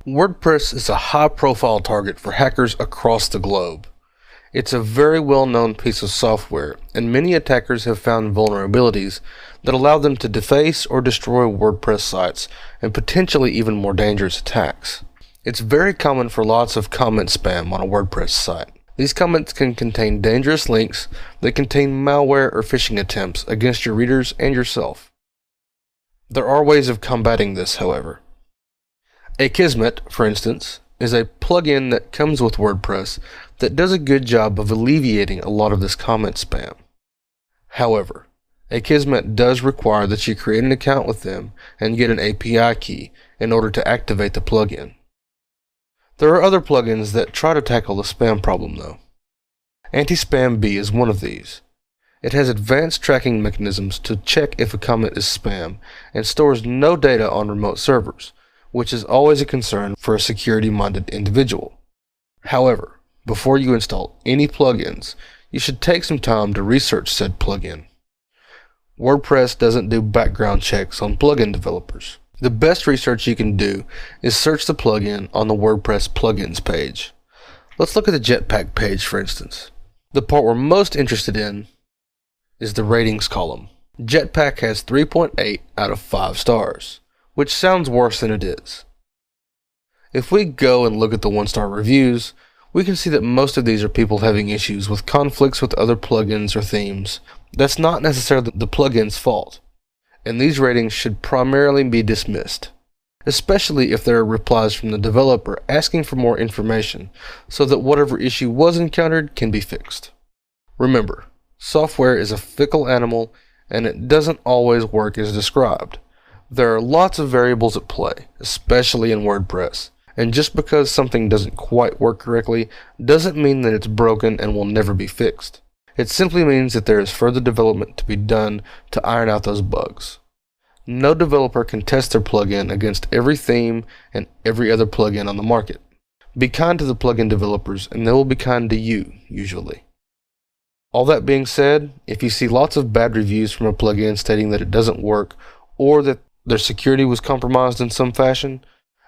WordPress is a high-profile target for hackers across the globe. It's a very well-known piece of software, and many attackers have found vulnerabilities that allow them to deface or destroy WordPress sites, and potentially even more dangerous attacks. It's very common for lots of comment spam on a WordPress site. These comments can contain dangerous links that contain malware or phishing attempts against your readers and yourself. There are ways of combating this, however. Akismet, for instance, is a plugin that comes with WordPress that does a good job of alleviating a lot of this comment spam. However, Akismet does require that you create an account with them and get an API key in order to activate the plugin. There are other plugins that try to tackle the spam problem though. Anti-Spam Bee is one of these. It has advanced tracking mechanisms to check if a comment is spam and stores no data on remote servers, which is always a concern for a security-minded individual. However, before you install any plugins, you should take some time to research said plugin. WordPress doesn't do background checks on plugin developers. The best research you can do is search the plugin on the WordPress plugins page. Let's look at the Jetpack page, for instance. The part we're most interested in is the ratings column. Jetpack has 3.8 out of 5 stars, which sounds worse than it is. If we go and look at the 1-star reviews, we can see that most of these are people having issues with conflicts with other plugins or themes. That's not necessarily the plugin's fault, and these ratings should primarily be dismissed, especially if there are replies from the developer asking for more information so that whatever issue was encountered can be fixed. Remember, software is a fickle animal and it doesn't always work as described. There are lots of variables at play, especially in WordPress, and just because something doesn't quite work correctly doesn't mean that it's broken and will never be fixed. It simply means that there is further development to be done to iron out those bugs. No developer can test their plugin against every theme and every other plugin on the market. Be kind to the plugin developers and they will be kind to you, usually. All that being said, if you see lots of bad reviews from a plugin stating that it doesn't work or that their security was compromised in some fashion,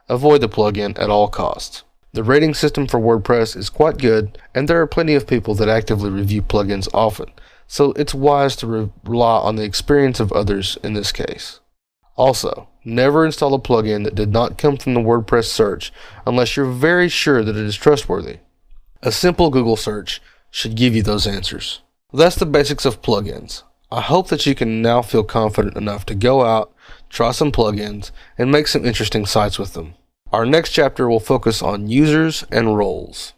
avoid the plugin at all costs. The rating system for WordPress is quite good, and there are plenty of people that actively review plugins often, so it's wise to rely on the experience of others in this case. Also, never install a plugin that did not come from the WordPress search unless you're very sure that it is trustworthy. A simple Google search should give you those answers. That's the basics of plugins. I hope that you can now feel confident enough to go out, try some plugins, and make some interesting sites with them. Our next chapter will focus on users and roles.